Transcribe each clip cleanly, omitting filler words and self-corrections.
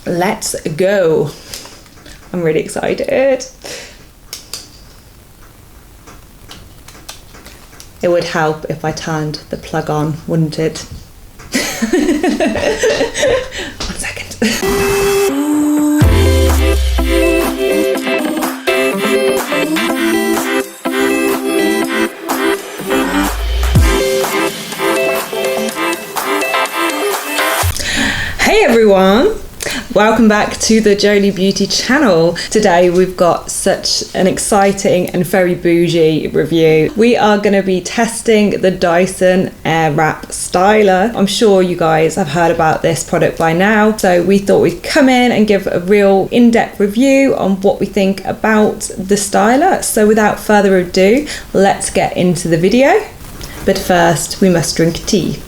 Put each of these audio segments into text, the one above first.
let's go. I'm really excited. It would help if I turned the plug on, wouldn't it? 1 second. Hey everyone! Welcome back to the Jolie Beauty channel. Today we've got such an exciting and very bougie review. We are going to be testing the Dyson AirWrap styler. I'm sure you guys have heard about this product by now, so we thought we'd come in and give a real in-depth review on what we think about the styler. So without further ado, let's get into the video. But first, we must drink tea.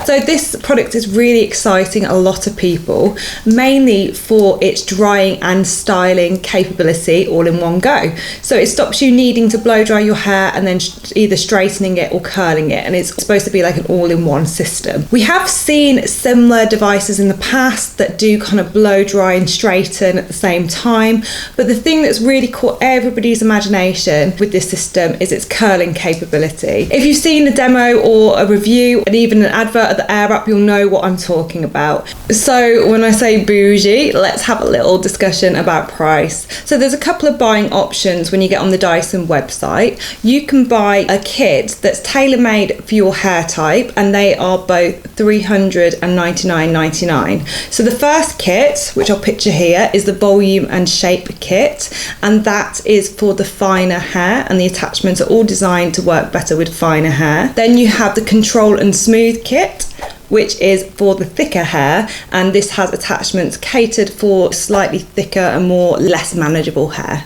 So this product is really exciting a lot of people, mainly for its drying and styling capability all in one go. So it stops you needing to blow dry your hair and then either straightening it or curling it, and it's supposed to be like an all-in-one system. We have seen similar devices in the past that do kind of blow dry and straighten at the same time, but the thing that's really caught everybody's imagination with this system is its curling capability. If you've seen a demo or a review and even an advert the AirWrap, you'll know what I'm talking about. So when I say bougie, let's have a little discussion about price. So there's a couple of buying options when you get on the Dyson website. You can buy a kit that's tailor-made for your hair type, and they are both $399.99. So the first kit, which I'll picture here, is the volume and shape kit, and that is for the finer hair, and the attachments are all designed to work better with finer hair. Then you have the control and smooth kit, which is for the thicker hair, and this has attachments catered for slightly thicker and less manageable hair.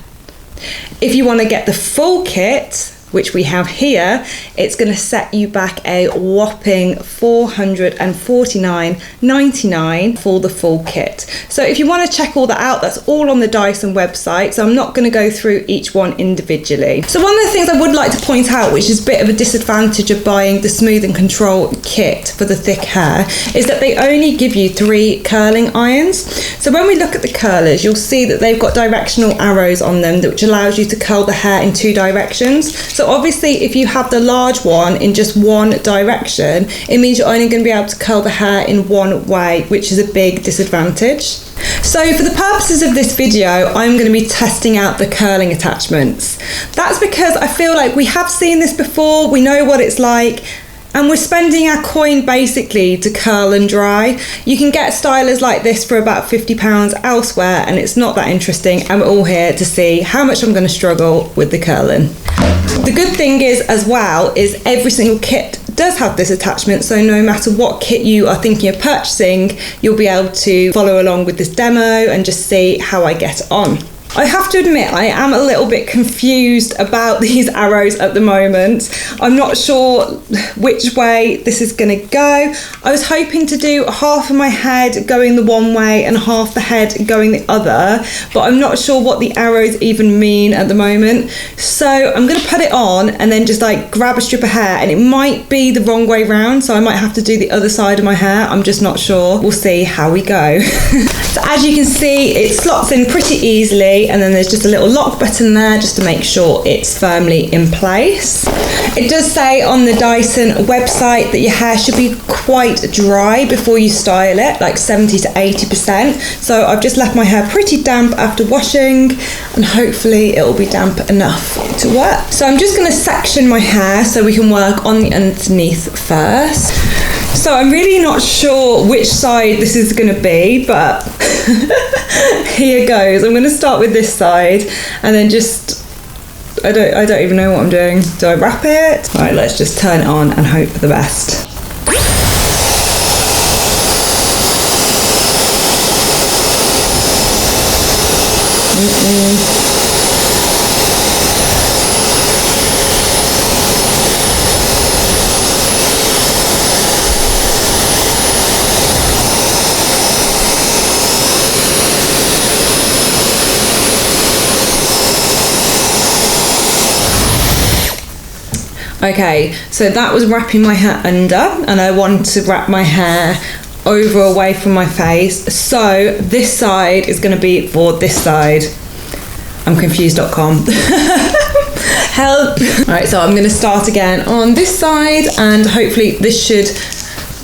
If you want to get the full kit, which we have here, it's going to set you back a whopping $449.99 for the full kit. So if you want to check all that out, that's all on the Dyson website, so I'm not going to go through each one individually. So one of the things I would like to point out, which is a bit of a disadvantage of buying the Smooth and Control kit for the thick hair, is that they only give you 3 curling irons. So when we look at the curlers, you'll see that they've got directional arrows on them, which allows you to curl the hair in 2 directions. So obviously if you have the large one in just one direction, it means you're only going to be able to curl the hair in one way, which is a big disadvantage. So for the purposes of this video, I'm going to be testing out the curling attachments. That's because I feel like we have seen this before, we know what it's like, and we're spending our coin basically to curl and dry. You can get stylers like this for about £50 elsewhere, and it's not that interesting, and we're all here to see how much I'm going to struggle with the curling. The good thing is as well is every single kit does have this attachment, so no matter what kit you are thinking of purchasing, you'll be able to follow along with this demo and just see how I get on. I have to admit, I am a little bit confused about these arrows at the moment. I'm not sure which way this is going to go. I was hoping to do half of my head going the one way and half the head going the other, but I'm not sure what the arrows even mean at the moment. So I'm going to put it on and then just like grab a strip of hair, and it might be the wrong way round, so I might have to do the other side of my hair. I'm just not sure. We'll see how we go. So as you can see, it slots in pretty easily, and then there's just a little lock button there just to make sure it's firmly in place. It does say on the Dyson website that your hair should be quite dry before you style it, like 70 to 80%. So I've just left my hair pretty damp after washing, and hopefully it will be damp enough to work. So I'm just going to section my hair so we can work on the underneath first. So I'm really not sure which side this is going to be, but here goes. I'm going to start with this side, and then just, I don't even know what I'm doing. Do I wrap it? Right, let's just turn it on and hope for the best. Okay, so that was wrapping my hair under, and I want to wrap my hair over away from my face. So this side is going to be for this side. I'm confused.com. Help. Alright, so I'm going to start again on this side, and hopefully this should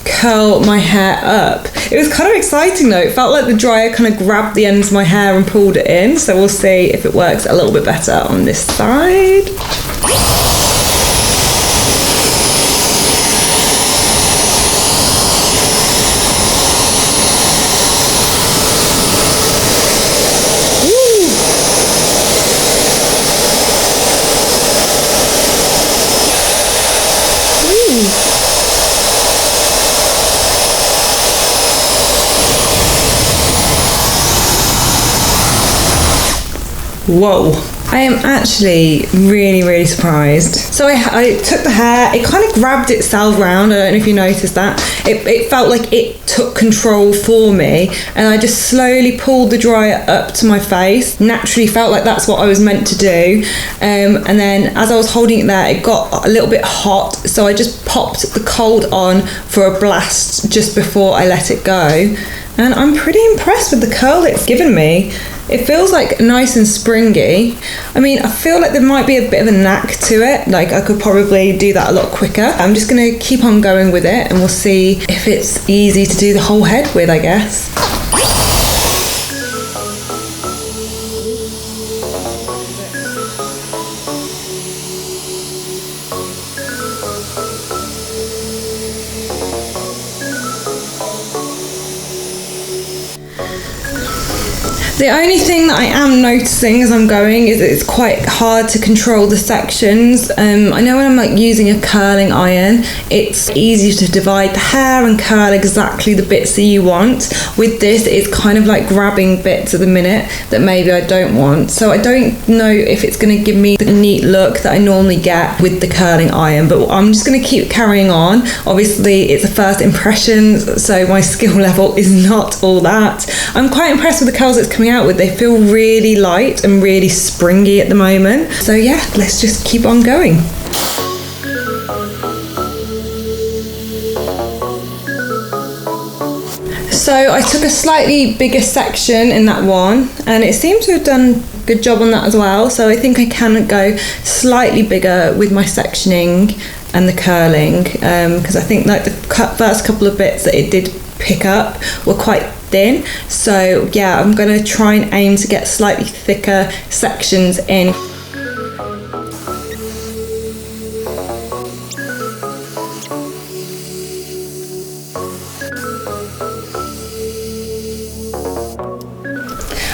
curl my hair up. It was kind of exciting though. It felt like the dryer kind of grabbed the ends of my hair and pulled it in. So we'll see if it works a little bit better on this side. Whoa, I am actually really surprised. So I took the hair, it kind of grabbed itself round. I don't know if you noticed that. It felt like it took control for me, and I just slowly pulled the dryer up to my face. Naturally felt like that's what I was meant to do. And then as I was holding it there, it got a little bit hot, so I just popped the cold on for a blast just before I let it go. And I'm pretty impressed with the curl it's given me. It feels like nice and springy. I mean, I feel like there might be a bit of a knack to it. Like I could probably do that a lot quicker. I'm just gonna keep on going with it, and we'll see if it's easy to do the whole head with, I guess. The only thing that I am noticing as I'm going is that it's quite hard to control the sections. I know when I'm like using a curling iron, it's easy to divide the hair and curl exactly the bits that you want. With this, it's kind of like grabbing bits at the minute that maybe I don't want. So I don't know if it's going to give me the neat look that I normally get with the curling iron, but I'm just going to keep carrying on. Obviously, it's a first impression, so my skill level is not all that. I'm quite impressed with the curls it's coming out with. They feel really light and really springy at the moment. So yeah, let's just keep on going. So I took a slightly bigger section in that one, and it seems to have done a good job on that as well. So I think I can go slightly bigger with my sectioning and the curling, because I think like the first couple of bits that it did pick up were quite thin. So yeah, I'm going to try and aim to get slightly thicker sections in.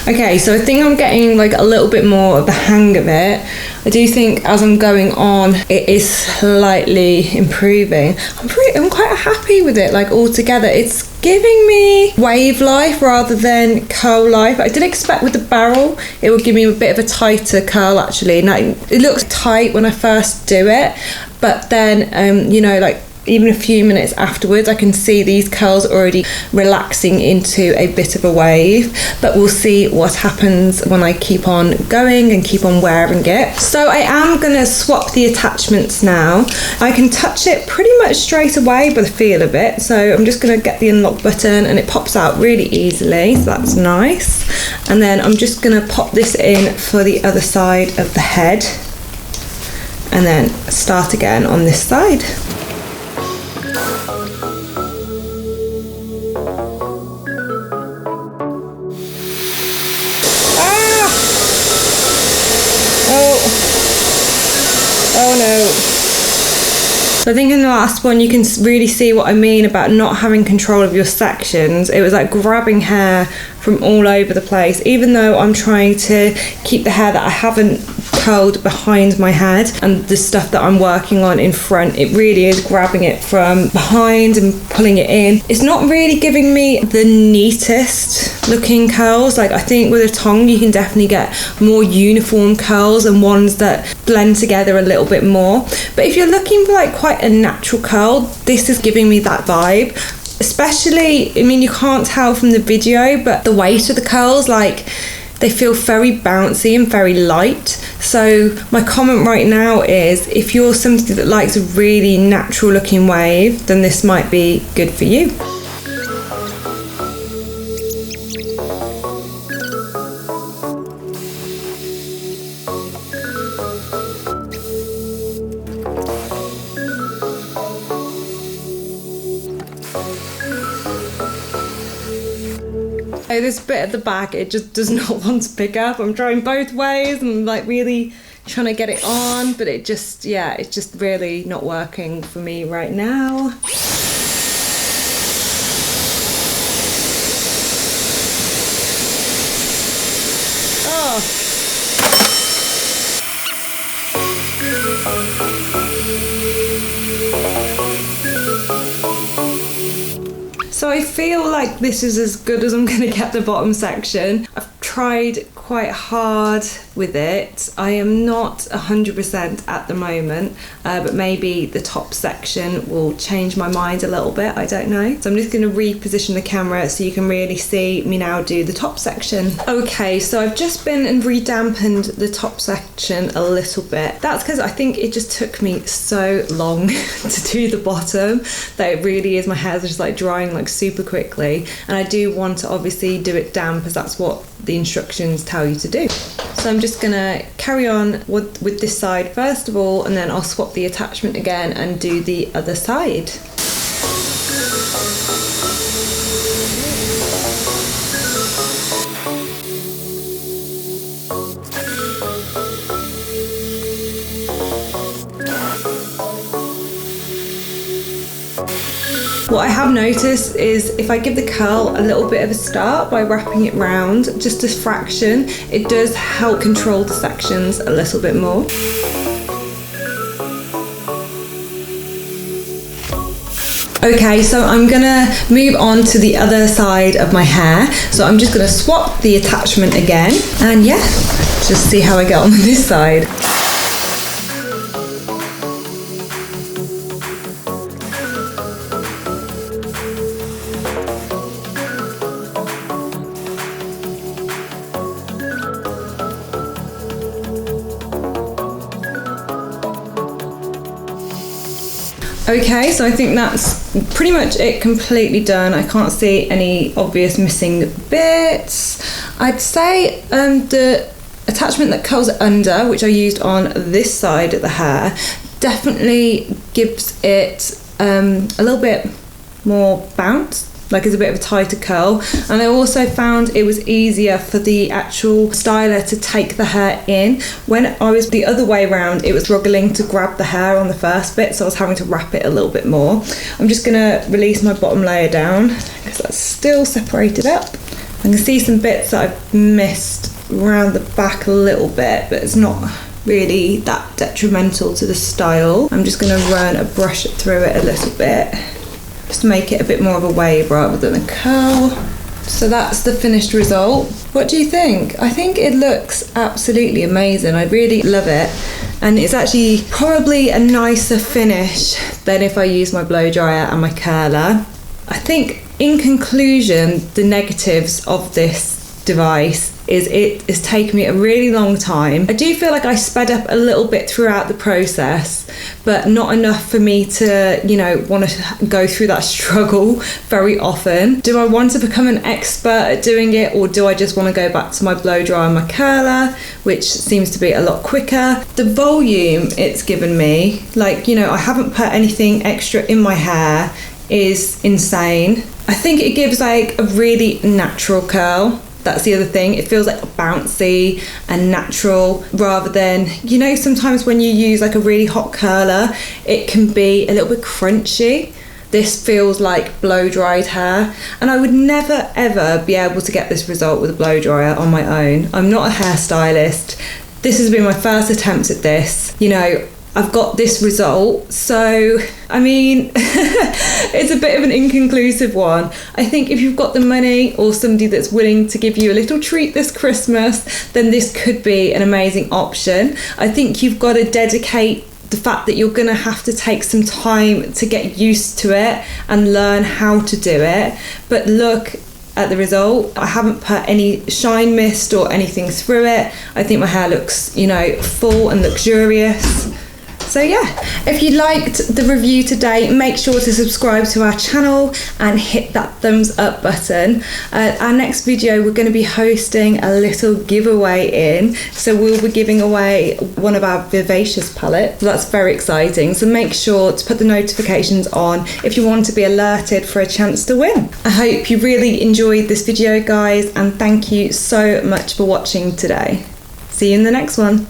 Okay, so I think I'm getting like a little bit more of the hang of it. I do think as I'm going on, it is slightly improving. I'm quite happy with it, like altogether. It's giving me wave life rather than curl life. I did expect with the barrel, it would give me a bit of a tighter curl actually. Now, it looks tight when I first do it, but then, you know, like even a few minutes afterwards, I can see these curls already relaxing into a bit of a wave, but we'll see what happens when I keep on going and keep on wearing it. So I am gonna swap the attachments now. I can touch it pretty much straight away by the feel of it. So I'm just gonna get the unlock button and it pops out really easily, so that's nice. And then I'm just gonna pop this in for the other side of the head and then start again on this side. Oh no. So I think in the last one you can really see what I mean about not having control of your sections. It was like grabbing hair from all over the place, even though I'm trying to keep the hair that I haven't curled behind my head and the stuff that I'm working on in front. It really is grabbing it from behind and pulling it in. It's not really giving me the neatest looking curls. Like I think with a tong you can definitely get more uniform curls and ones that blend together a little bit more. But if you're looking for like quite a natural curl, this is giving me that vibe. Especially, I mean, you can't tell from the video, but the weight of the curls, like they feel very bouncy and very light. So my comment right now is if you're somebody that likes a really natural looking wave, then this might be good for you. This bit at the back, it just does not want to pick up. I'm trying both ways. I'm like really trying to get it on, but it just, yeah, it's just really not working for me right now. Oh. So I feel like this is as good as I'm going to get the bottom section. I've tried quite hard with it. I am not 100% at the moment, but maybe the top section will change my mind a little bit, I don't know. So I'm just going to reposition the camera so you can really see me now do the top section. Okay, so I've just been and redampened the top section a little bit. That's because I think it just took me so long to do the bottom that it really is, my hair's just like drying like super quickly, and I do want to obviously do it damp because that's what the instructions tell you to do. So I'm just gonna carry on with this side first of all, and then I'll swap the attachment again and do the other side. What I have noticed is if I give the curl a little bit of a start by wrapping it round just a fraction, it does help control the sections a little bit more. Okay, so I'm gonna move on to the other side of my hair. So I'm just gonna swap the attachment again, and yeah, just see how I get on this side. Okay, so I think that's pretty much it completely done. I can't see any obvious missing bits. I'd say the attachment that curls it under, which I used on this side of the hair, definitely gives it a little bit more bounce. Like it's a bit of a tighter curl, and I also found it was easier for the actual styler to take the hair in. When I was the other way around, it was struggling to grab the hair on the first bit, so I was having to wrap it a little bit more. I'm just gonna release my bottom layer down because that's still separated up. I can see some bits that I've missed around the back a little bit, but it's not really that detrimental to the style. I'm just gonna run a brush through it a little bit, just to make it a bit more of a wave rather than a curl. So that's the finished result. What do you think? I think it looks absolutely amazing. I really love it. And it's actually probably a nicer finish than if I use my blow dryer and my curler. I think in conclusion, the negatives of this device is it has taken me a really long time. I do feel like I sped up a little bit throughout the process, but not enough for me to, you know, want to go through that struggle very often. Do I want to become an expert at doing it, or do I just want to go back to my blow dryer and my curler, which seems to be a lot quicker? The volume it's given me, like, you know, I haven't put anything extra in my hair, is insane. I think it gives like a really natural curl. That's the other thing. It feels like bouncy and natural rather than, you know, sometimes when you use like a really hot curler, it can be a little bit crunchy. This feels like blow dried hair, and I would never ever be able to get this result with a blow dryer on my own. I'm not a hairstylist. This has been my first attempt at this. You know, I've got this result, so I mean it's a bit of an inconclusive one. I think if you've got the money or somebody that's willing to give you a little treat this Christmas, then this could be an amazing option. I think you've got to dedicate the fact that you're going to have to take some time to get used to it and learn how to do it. But look at the result. I haven't put any shine mist or anything through it. I think my hair looks, you know, full and luxurious. So yeah, if you liked the review today, make sure to subscribe to our channel and hit that thumbs up button. Our next video, we're going to be hosting a little giveaway in, so we'll be giving away one of our Vivacious palettes. So that's very exciting. So make sure to put the notifications on if you want to be alerted for a chance to win. I hope you really enjoyed this video, guys, and thank you so much for watching today. See you in the next one.